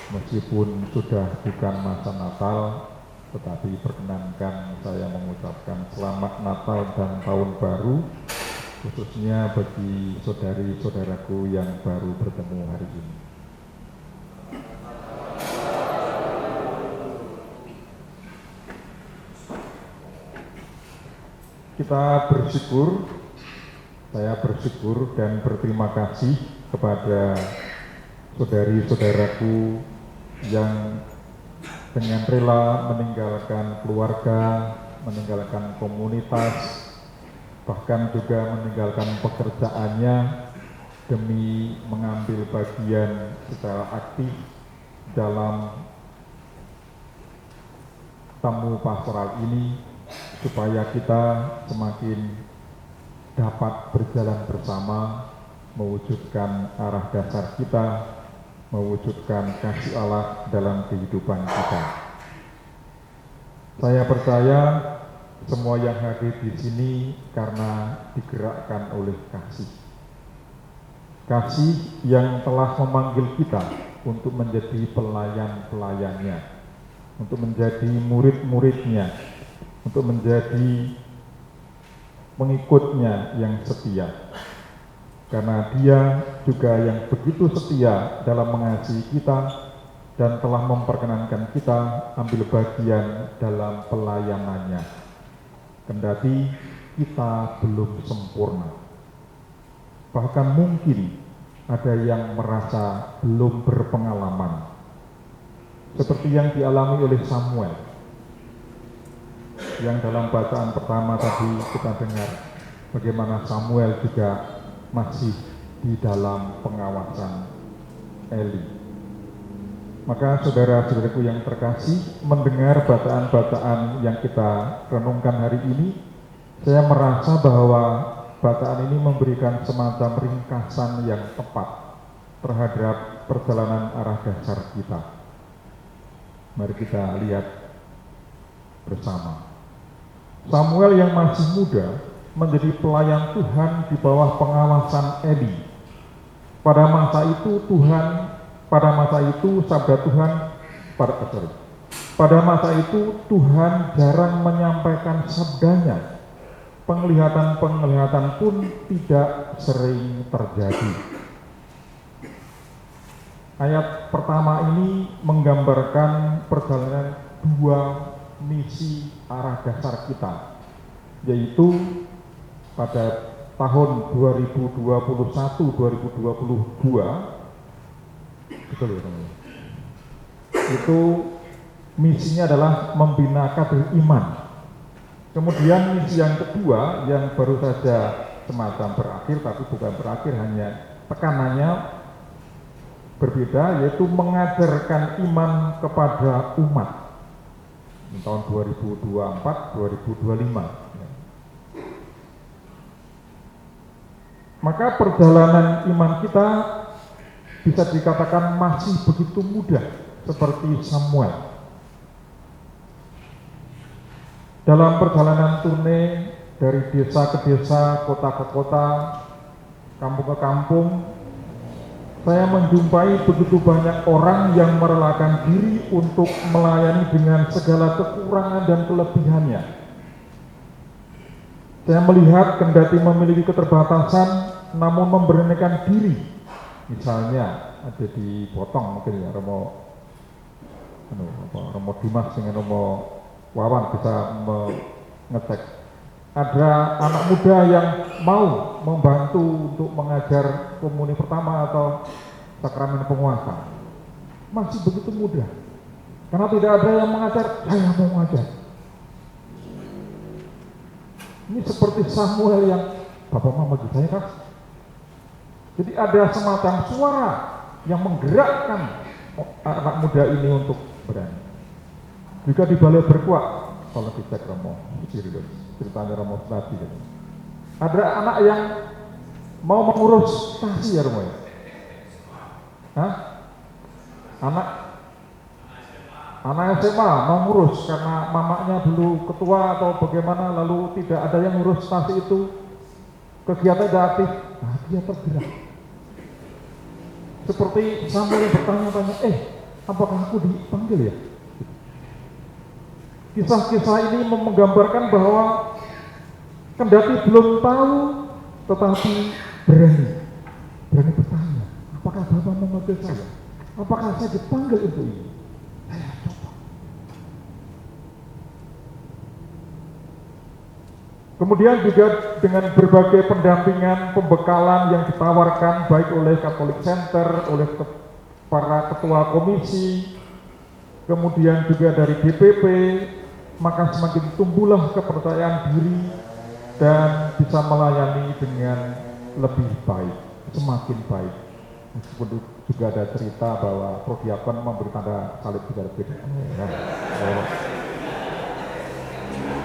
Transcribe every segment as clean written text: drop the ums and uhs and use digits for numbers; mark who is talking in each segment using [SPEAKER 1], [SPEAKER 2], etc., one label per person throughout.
[SPEAKER 1] Meskipun sudah bukan masa Natal, tetapi perkenankan saya mengucapkan selamat Natal dan Tahun Baru, khususnya bagi saudari-saudaraku yang baru bertemu hari ini. Kita bersyukur, saya bersyukur dan berterima kasih kepada saudari-saudaraku yang dengan rela meninggalkan keluarga, meninggalkan komunitas, bahkan juga meninggalkan pekerjaannya demi mengambil bagian secara aktif dalam tamu pastoral ini, supaya kita semakin dapat berjalan bersama, mewujudkan arah dasar kita, mewujudkan kasih Allah dalam kehidupan kita. Saya percaya semua yang hadir di sini karena digerakkan oleh kasih. Kasih yang telah memanggil kita untuk menjadi pelayan-pelayannya, untuk menjadi murid-muridnya, untuk menjadi pengikutnya yang setia. Karena dia juga yang begitu setia dalam mengasihi kita dan telah memperkenankan kita ambil bagian dalam pelayanannya. Kendati kita belum sempurna. Bahkan mungkin ada yang merasa belum berpengalaman. Seperti yang dialami oleh Samuel. Yang dalam bacaan pertama tadi kita dengar bagaimana Samuel juga masih di dalam pengawasan Eli. Maka saudara-saudaraku yang terkasih, mendengar bacaan-bacaan yang kita renungkan hari ini, saya merasa bahwa bacaan ini memberikan semacam ringkasan yang tepat terhadap perjalanan arah dasar kita. Mari kita lihat bersama. Samuel yang masih muda menjadi pelayan Tuhan di bawah pengawasan Eli. Pada masa itu pada masa itu Tuhan jarang menyampaikan sabdanya. Penglihatan-penglihatan pun tidak sering terjadi. Ayat pertama ini menggambarkan perjalanan dua misi arah dasar kita, yaitu pada tahun 2021-2022, betul ya teman-teman? Itu misinya adalah membina kader iman. Kemudian misi yang kedua yang baru saja semacam berakhir, tapi bukan berakhir, hanya tekanannya berbeda, yaitu mengajarkan iman kepada umat di tahun 2024-2025. Maka perjalanan iman kita bisa dikatakan masih begitu mudah seperti Samuel. Dalam perjalanan turne dari desa ke desa, kota ke kota, kampung ke kampung, saya menjumpai begitu banyak orang yang merelakan diri untuk melayani dengan segala kekurangan dan kelebihannya. Saya melihat kendati memiliki keterbatasan, namun memberanikan diri. Misalnya ada di Potong mungkin ya, Romo Dimas dengan Romo Wawan bisa mengecek. Ada anak muda yang mau membantu untuk mengajar komuni pertama atau sakramen penguasa. Masih begitu mudah. Karena tidak ada yang mengajar, saya mau mengajar. Ini seperti Samuel yang Bapak Mama bagi saya kan. Jadi ada semacam suara yang menggerakkan anak muda ini untuk berani. Juga di Balai Berkuak, kalau dicek Romo, ceritanya Romo tadi. Ada anak yang mau mengurus stasi ya Romo ya? Hah? Anak SMA mau ngurus karena mamanya dulu ketua atau bagaimana, lalu tidak ada yang ngurus stasi itu, kegiatan tidak aktif, nah dia tergerak. Seperti Samuel yang bertanya-tanya, apakah aku dipanggil ya? Kisah-kisah ini menggambarkan bahwa kendati belum tahu, tetapi berani bertanya, apakah Bapak memanggil saya? Apakah saya dipanggil untuk ini? Saya coba. Kemudian juga dengan berbagai pendampingan, pembekalan yang ditawarkan baik oleh Catholic Center, oleh para ketua komisi, kemudian juga dari DPP, maka semakin tumbuhlah kepercayaan diri dan bisa melayani dengan lebih baik, semakin baik. Meskipun juga ada cerita bahwa prodiakon memberi tanda salib juga beda.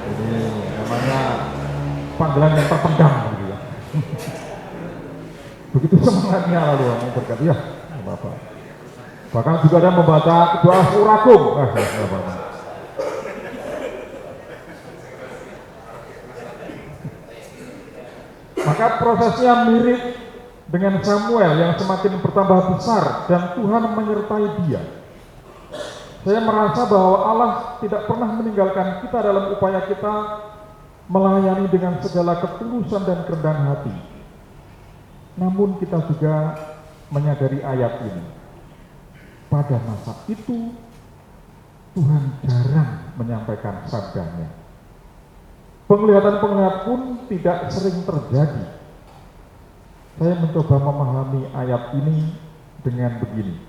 [SPEAKER 1] Ini namanya panggilan yang terpendam gitu ya. Begitu semangatnya lalu memberkati ya, Bapak. Bahkan juga ada membaca doa Suragum. Maka prosesnya mirip dengan Samuel yang semakin bertambah besar dan Tuhan menyertai dia. Saya merasa bahwa Allah tidak pernah meninggalkan kita dalam upaya kita melayani dengan segala ketulusan dan kerendahan hati. Namun kita juga menyadari ayat ini. Pada masa itu Tuhan jarang menyampaikan sabdanya. Penglihatan-penglihatan pun tidak sering terjadi. Saya mencoba memahami ayat ini dengan begini,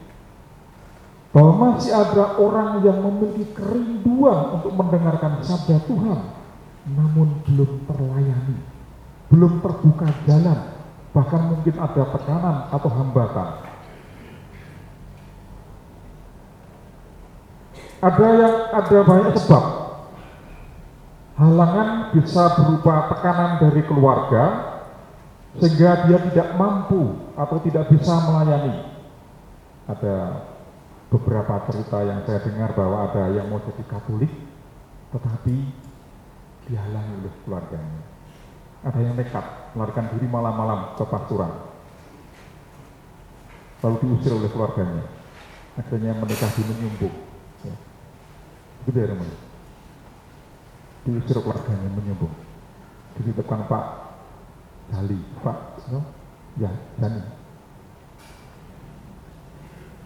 [SPEAKER 1] bahwa masih ada orang yang memiliki kerinduan untuk mendengarkan sabda Tuhan, namun belum terlayani, belum terbuka jalan, bahkan mungkin ada tekanan atau hambatan. Ada banyak sebab. Halangan bisa berupa tekanan dari keluarga, sehingga dia tidak mampu atau tidak bisa melayani. Ada beberapa cerita yang saya dengar bahwa ada yang mau jadi Katolik, tetapi dihalangi oleh keluarganya. Ada yang nekat melarikan diri malam-malam ke pasturan, lalu diusir oleh keluarganya. Akhirnya menikah di Menyumbung. Ya. Itu dia teman. Diusir keluarganya Menyumbung. Dititipkan Pak Jali, Pak, ya Jani.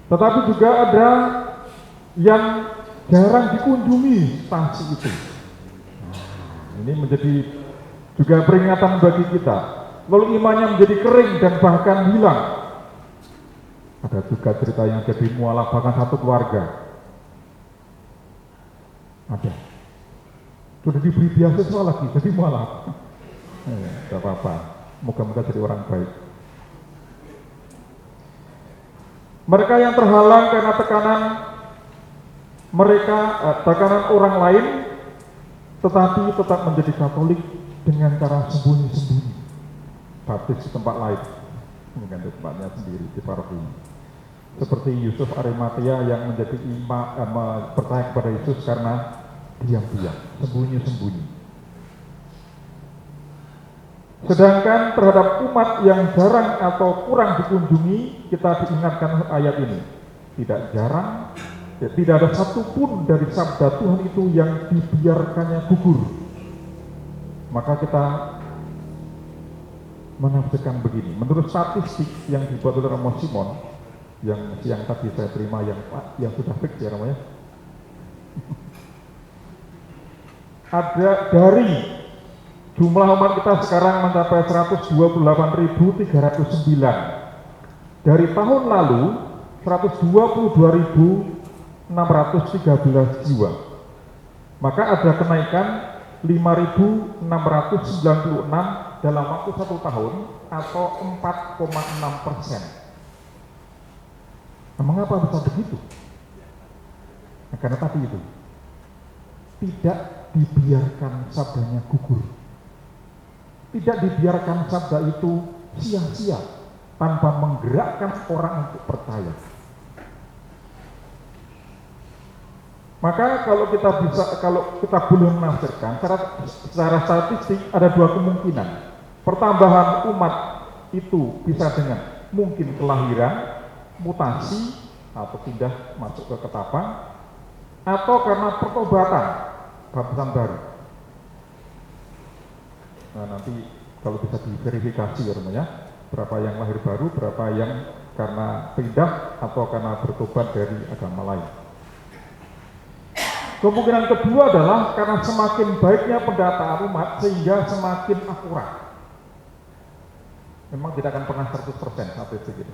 [SPEAKER 1] Tetapi juga ada yang jarang dikunjungi stasi itu. Ini menjadi juga peringatan bagi kita. Lalu imannya menjadi kering dan bahkan hilang. Ada juga cerita yang jadi mualaf bahkan satu keluarga. Ada. Sudah diberi beasiswa lagi, jadi mualaf. Tidak apa-apa. Moga-moga jadi orang baik. Mereka yang terhalang karena tekanan orang lain, tetapi tetap menjadi Katolik dengan cara sembunyi-sembunyi. Baptis di tempat lain, mengganti tempatnya sendiri di paroki. Seperti Yusuf Arimatea yang menjadi percaya kepada Yesus karena diam-diam, sembunyi-sembunyi. Sedangkan terhadap umat yang jarang atau kurang dikunjungi, kita diingatkan ayat ini. Tidak jarang, tidak ada satupun dari sabda Tuhan itu yang dibiarkannya gugur. Maka kita menafsirkan begini. Menurut statistik yang dibuat oleh Romo Simon, yang tadi saya terima, yang sudah fix ya namanya. Ada dari jumlah umat kita sekarang mencapai 128.309. Dari tahun lalu 122.613 jiwa. Maka ada kenaikan 5.696 dalam waktu 1 tahun atau 4,6%. Nah, mengapa bisa begitu? Nah, karena tadi itu tidak dibiarkan sabdanya gugur. Tidak dibiarkan sabda itu sia-sia tanpa menggerakkan orang untuk percaya. Maka kalau kita boleh menafsirkan secara statistik ada dua kemungkinan. Pertambahan umat itu bisa dengan mungkin kelahiran, mutasi, atau pindah masuk ke ketapang, atau karena pertobatan baptisan baru. Nah, nanti kalau bisa diverifikasi ya teman ya, berapa yang lahir baru, berapa yang karena pindah atau karena bertobat dari agama lain. Kemungkinan kedua adalah karena semakin baiknya pendataan umat sehingga semakin akurat. Memang tidak akan pernah 100% sampai segitu.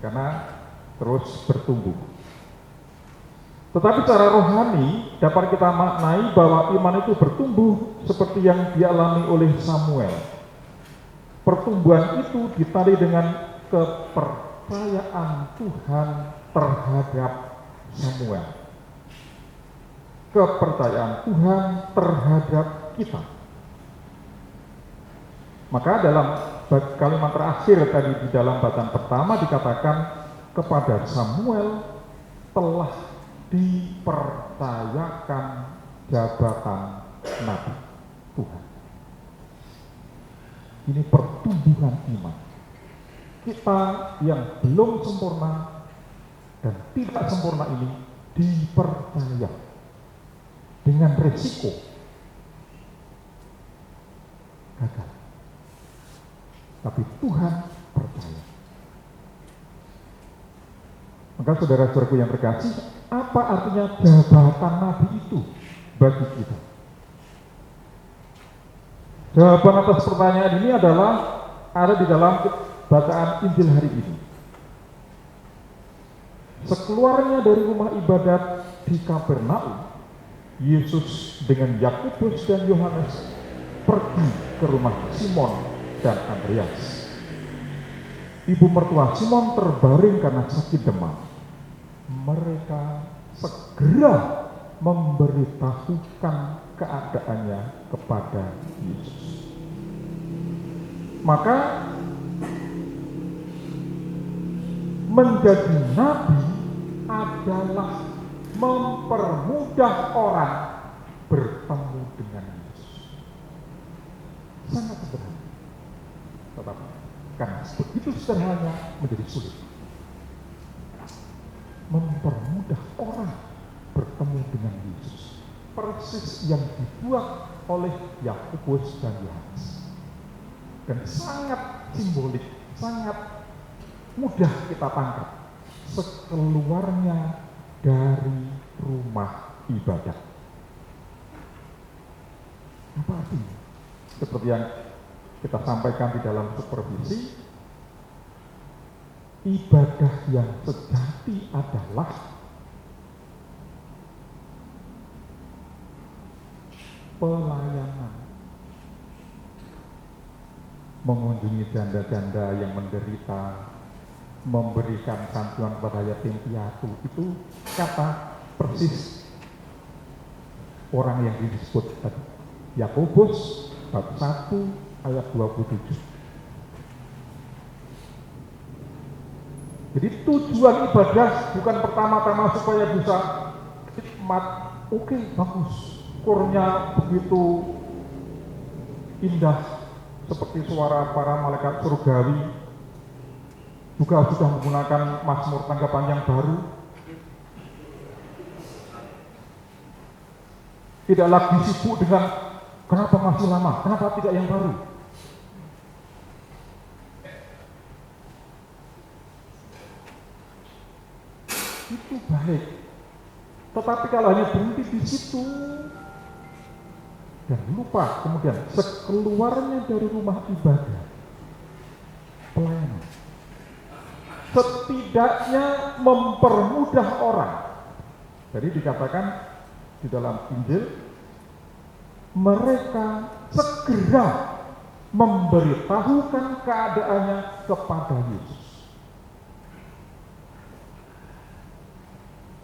[SPEAKER 1] Karena terus bertumbuh. Tetapi secara rohani dapat kita maknai bahwa iman itu bertumbuh seperti yang dialami oleh Samuel. Pertumbuhan itu ditandai dengan kepercayaan Tuhan terhadap Samuel. Kepercayaan Tuhan terhadap kita. Maka dalam kalimat terakhir tadi di dalam bacaan pertama dikatakan kepada Samuel telah dipercayakan jabatan nabi Tuhan. Ini pertumbuhan iman. Kita yang belum sempurna dan tidak sempurna ini dipercaya dengan resiko gagal. Tapi Tuhan percaya. Maka saudara-saudaraku yang terkasih, apa artinya jabatan nabi itu bagi kita? Jawaban atas pertanyaan ini adalah ada di dalam bacaan Injil hari ini. Sekeluarnya dari rumah ibadat di Kapernaum, Yesus dengan Yakobus dan Yohanes pergi ke rumah Simon dan Andreas. Ibu mertua Simon terbaring karena sakit demam. Mereka segera memberitahukan keadaannya kepada Yesus. Maka menjadi nabi adalah mempermudah orang bertemu dengan Yesus. Sangat sederhana. Tetapi karena begitu sederhananya menjadi sulit. Mempermudah orang bertemu dengan Yesus. Persis yang dibuat oleh Yakobus dan Yohanes. Dan sangat simbolik, sangat mudah kita tangkap. Sekeluarnya dari rumah ibadah. Apa artinya? Seperti yang kita sampaikan di dalam supervisi, ibadah yang sejati adalah pelayanan. Mengunjungi janda-janda yang menderita, memberikan santunan kepada yatim piatu, itu kata persis orang yang disebut tadi. Yakobus bab 1 ayat 27. Jadi tujuan ibadah bukan pertama-tama supaya bisa khidmat, oke, bagus, kurnya begitu indah seperti suara para malaikat surgawi, juga sudah menggunakan Mazmur tanggapan yang baru, tidak lagi sibuk dengan kenapa masih lama, kenapa tidak yang baru. Itu baik. Tetapi kalau hanya berhenti di situ dan lupa kemudian sekeluarnya dari rumah ibadah, pelayanan, setidaknya mempermudah orang. Jadi dikatakan di dalam Injil, mereka segera memberitahukan keadaannya kepada Yesus.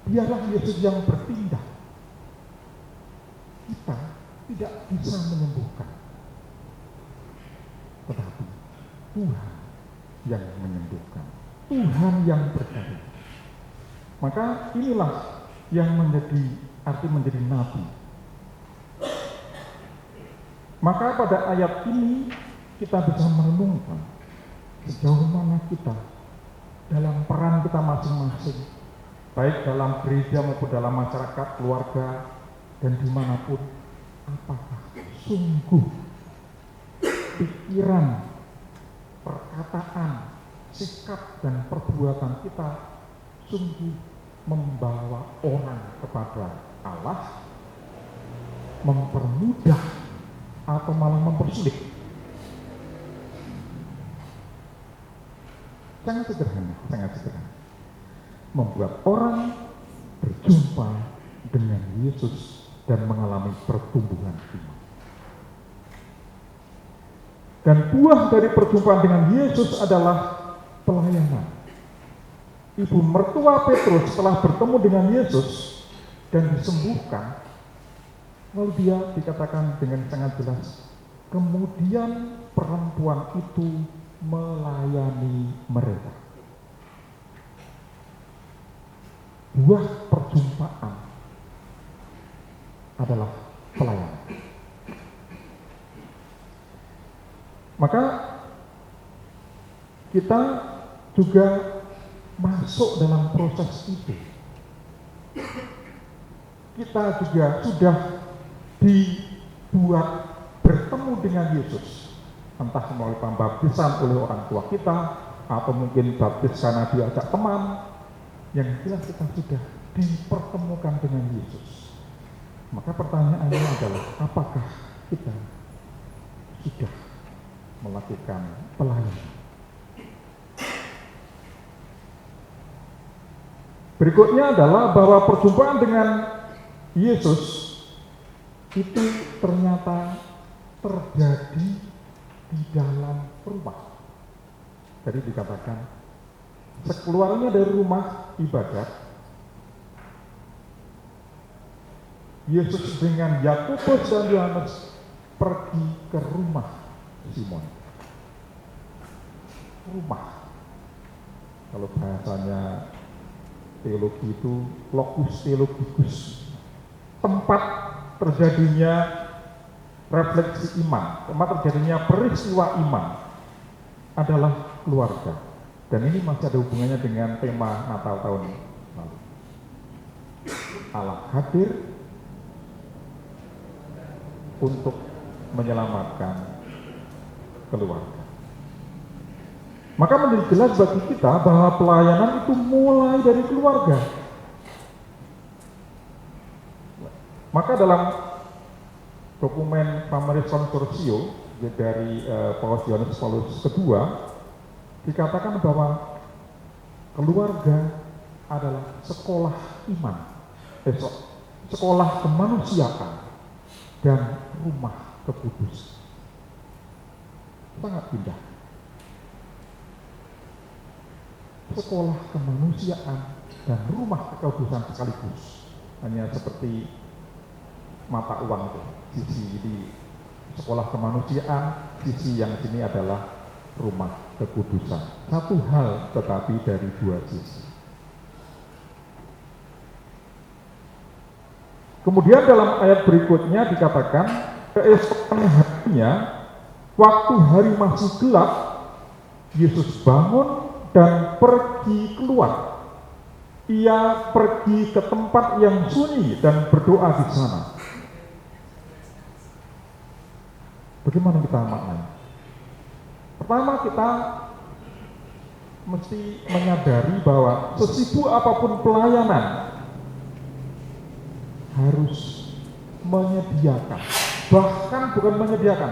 [SPEAKER 1] Biarlah Yesus yang bertindak. Kita tidak bisa menyembuhkan, tetapi Tuhan yang menyembuhkan, Tuhan yang berkarya. Maka inilah yang menjadi arti menjadi nabi. Maka pada ayat ini kita bisa merenungkan sejauh mana kita dalam peran kita masing-masing, baik dalam gereja maupun dalam masyarakat, keluarga, dan dimanapun, apakah sungguh pikiran, perkataan, sikap, dan perbuatan kita sungguh membawa orang kepada Allah, mempermudah, atau malah mempersulit? Sangat sederhana, sangat sederhana. Membuat orang berjumpa dengan Yesus dan mengalami pertumbuhan iman. Dan buah dari perjumpaan dengan Yesus adalah pelayanan. Ibu mertua Petrus setelah bertemu dengan Yesus dan disembuhkan, lalu dia dikatakan dengan sangat jelas, kemudian perempuan itu melayani mereka. Buah perjumpaan adalah pelayanan. Maka kita juga masuk dalam proses itu. Kita juga sudah dibuat bertemu dengan Yesus, entah melalui pembaptisan oleh orang tua kita, atau mungkin baptis karena diajak teman. Yang jelas kita sudah dipertemukan dengan Yesus. Maka pertanyaannya adalah, apakah kita sudah melakukan pelayanan? Berikutnya adalah bahwa perjumpaan dengan Yesus itu ternyata terjadi di dalam rumah. Tadi dikatakan, sekeluarnya dari rumah ibadat, Yesus dengan Yakobus dan Yohanes pergi ke rumah Simon. Rumah, kalau bahasanya teologi itu locus theologicus, tempat terjadinya refleksi iman, tempat terjadinya peristiwa iman adalah keluarga. Dan ini masih ada hubungannya dengan tema Natal tahun lalu. Allah hadir untuk menyelamatkan keluarga. Maka menjadi jelas bagi kita bahwa pelayanan itu mulai dari keluarga. Maka dalam dokumen Pamaris Consortio dari Paus Yohanes Paulus II dikatakan bahwa keluarga adalah sekolah iman, sekolah kemanusiaan, dan rumah kekudusan. Sangat indah. Sekolah kemanusiaan dan rumah kekudusan sekaligus. Hanya seperti mata uang itu. Sisi di sekolah kemanusiaan, sisi yang sini adalah rumah kekudusan. Satu hal tetapi dari dua sisi. Kemudian dalam ayat berikutnya dikatakan, keesokan harinya, waktu hari masih gelap, Yesus bangun dan pergi keluar. Ia pergi ke tempat yang sunyi dan berdoa di sana. Bagaimana kita maknanya? Pertama, kita mesti menyadari bahwa sesibuk apapun pelayanan harus menyediakan, bahkan bukan menyediakan,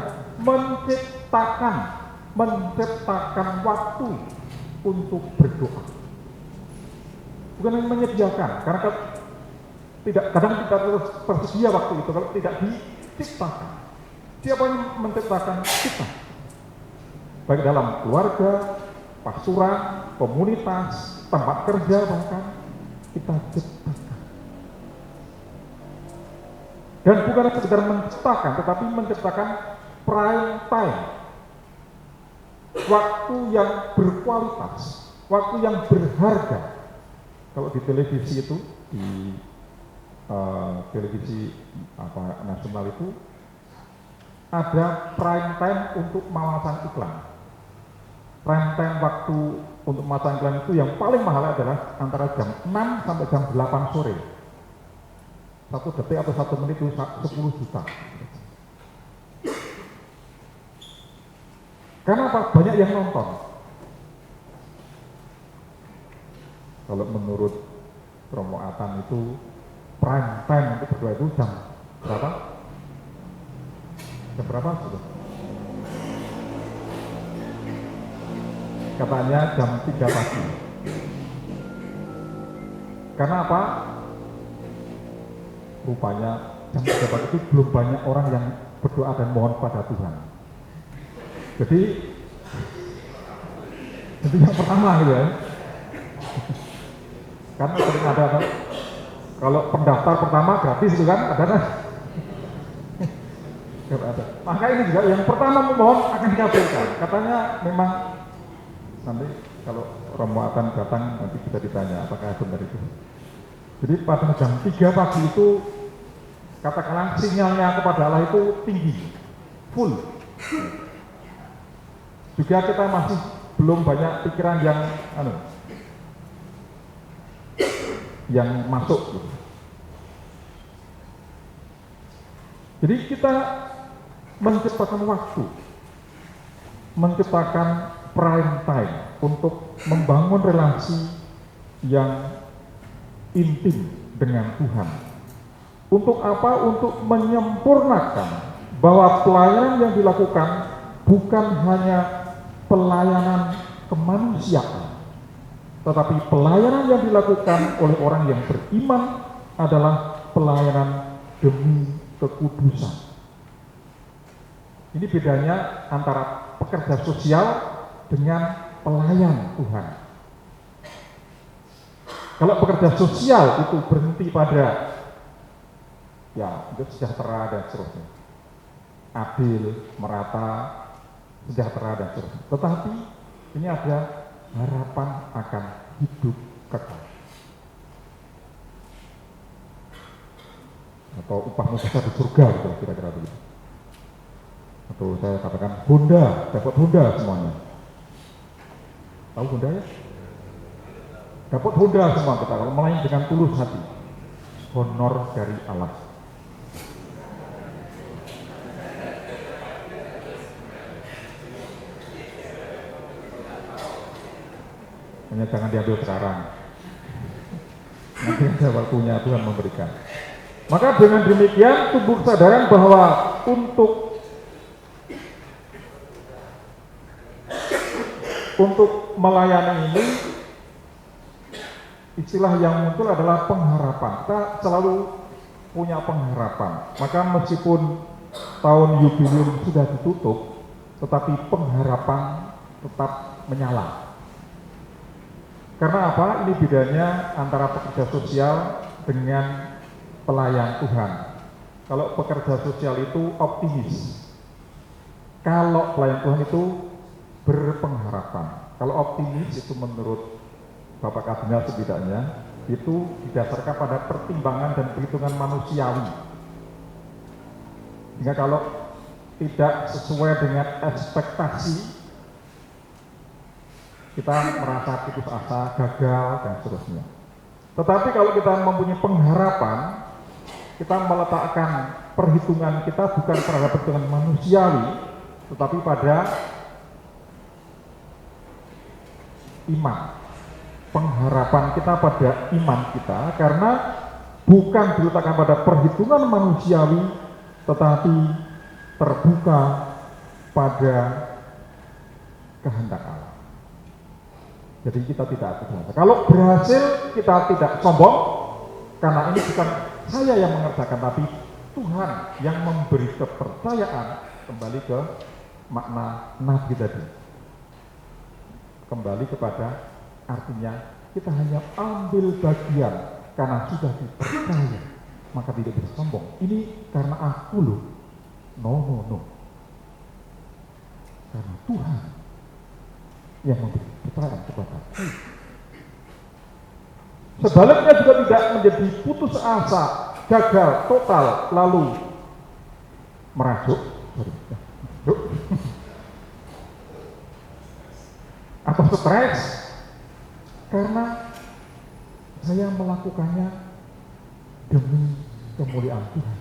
[SPEAKER 1] menciptakan waktu untuk berdoa. Bukan hanya menyediakan, karena kadang kita terus tersedia waktu itu kalau tidak diciptakan. Siapa yang menciptakan? Kita. Baik dalam keluarga, pasuran, komunitas, tempat kerja, bahkan kita ciptakan. Dan bukan sekedar menciptakan, tetapi menciptakan prime time, waktu yang berkualitas, waktu yang berharga. Kalau di televisi itu, di televisi nasional itu ada prime time untuk memasang iklan. Prime time waktu untuk memasang iklan itu yang paling mahal adalah antara jam 6 sampai jam 8 sore. 1 detik atau 1 menit itu 10 juta. Karena apa? Banyak yang nonton. Kalau menurut Romo Atan itu prime time untuk berdoa itu jam berapa? Jam berapa? Katanya jam 3 pagi. Karena apa? Rupanya jam 3 pagi itu belum banyak orang yang berdoa dan mohon pada Tuhan. Jadi itu yang pertama gitu ya. Kan sering ada kalau pendaftar pertama gratis itu kan ada kan? Maka ini juga yang pertama memohon akan dikabulkan. Katanya memang nanti kalau Romo akan datang nanti bisa ditanya apakah benar itu. Jadi pada jam 3 pagi itu katakanlah sinyalnya kepada Allah itu tinggi, full. Juga kita masih belum banyak pikiran yang masuk. Jadi kita menciptakan waktu, menciptakan prime time untuk membangun relasi yang intim dengan Tuhan. Untuk apa? Untuk menyempurnakan bahwa pelayanan yang dilakukan bukan hanya pelayanan kemanusiaan, tetapi pelayanan yang dilakukan oleh orang yang beriman adalah pelayanan demi kekudusan. Ini bedanya antara pekerja sosial dengan pelayan Tuhan. Kalau pekerja sosial itu berhenti pada hidup sejahtera dan seterusnya, adil, merata, sejahtera dan seterusnya. Tetapi ini ada harapan akan hidup kekal. Atau upahmu besar di surga, gitu, kira-kira begitu. Atau saya katakan Honda, dapat Honda semuanya. Tahu Honda ya? Dapat Honda semua kita kalau melayani dengan tulus hati. Honor dari Allah. Hanya jangan diambil sekarang. Nanti ada waktunya Tuhan memberikan. Maka dengan demikian tumbuh kesadaran bahwa untuk melayani ini istilah yang muncul adalah pengharapan. Kita selalu punya pengharapan. Maka meskipun tahun jubileum sudah ditutup, tetapi pengharapan tetap menyala. Karena apa? Ini bedanya antara pekerja sosial dengan pelayan Tuhan. Kalau pekerja sosial itu optimis. Kalau pelayan Tuhan itu berpengharapan. Kalau optimis itu menurut Bapak Kardinal setidaknya itu didasarkan pada pertimbangan dan perhitungan manusiawi. Sehingga kalau tidak sesuai dengan ekspektasi, kita merasa putus asa, gagal, dan seterusnya. Tetapi kalau kita mempunyai pengharapan, kita meletakkan perhitungan kita bukan pada perhitungan manusiawi, tetapi pada iman. Pengharapan kita pada iman kita, karena bukan diletakkan pada perhitungan manusiawi, tetapi terbuka pada kehendak Allah. Jadi kita tidak berhasil. Kalau berhasil kita tidak sombong, karena ini bukan saya yang mengerjakan, tapi Tuhan yang memberi kepercayaan. Kembali ke makna nabi tadi. Kembali kepada artinya kita hanya ambil bagian karena sudah dipercaya, maka tidak bisa sombong. Ini karena aku loh. No. Karena Tuhan yang memberi kepercayaan kepada aku. Sebaliknya juga tidak menjadi putus asa, gagal, total, lalu merasuk. atau stres karena saya melakukannya demi kemuliaan Tuhan.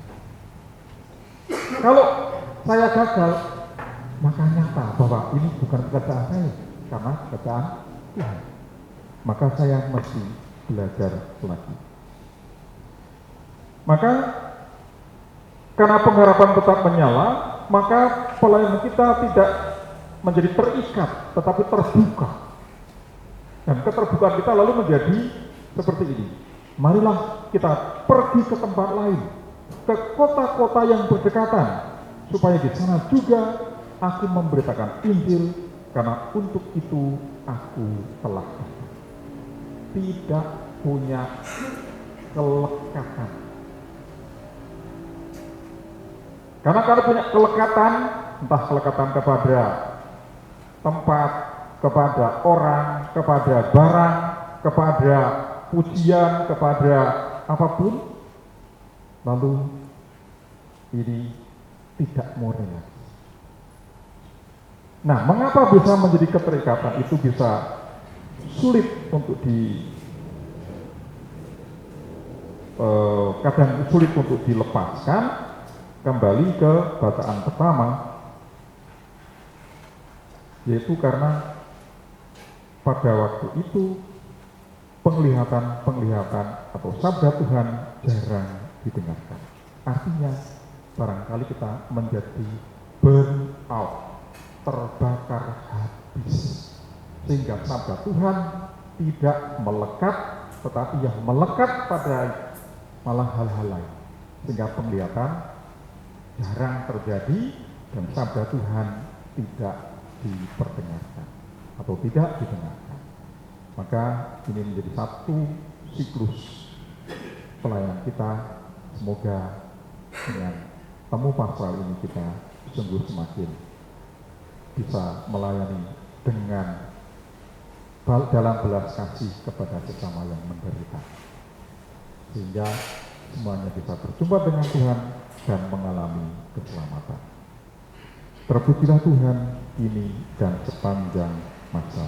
[SPEAKER 1] Kalau saya gagal, maka nyata bahwa ini bukan pekerjaan saya, karena pekerjaan Tuhan. Maka saya mesti belajar lagi. Maka karena pengharapan tetap menyala, maka pelayanan kita tidak menjadi terikat, tetapi terbuka. Dan keterbukaan kita lalu menjadi seperti ini. Marilah kita pergi ke tempat lain, ke kota-kota yang berdekatan, supaya di sana juga aku memberitakan Injil, karena untuk itu aku telah tidak punya kelekatan. Karena kalau punya kelekatan, entah kelekatan kepada tempat, kepada orang, kepada barang, kepada pujian, kepada apapun, lalu ini tidak murni lagi. Nah, mengapa bisa menjadi keterikatan? Itu bisa sulit untuk kadang sulit untuk dilepaskan. Kembali ke bacaan pertama, yaitu karena pada waktu itu penglihatan atau sabda Tuhan jarang didengarkan. Artinya barangkali kita menjadi burn out, terbakar habis, sehingga sabda Tuhan tidak melekat, tetapi yang melekat pada malah hal-hal lain, sehingga penglihatan jarang terjadi dan sabda Tuhan tidak diperdengarkan atau tidak didengarkan. Maka ini menjadi satu siklus pelayanan kita. Semoga dengan temu pastoral ini kita sungguh semakin bisa melayani dengan dalam belas kasih kepada sesama yang menderita, sehingga semuanya bisa berjumpa dengan Tuhan dan mengalami keselamatan. Terpujilah Tuhan kini dan sepanjang masa.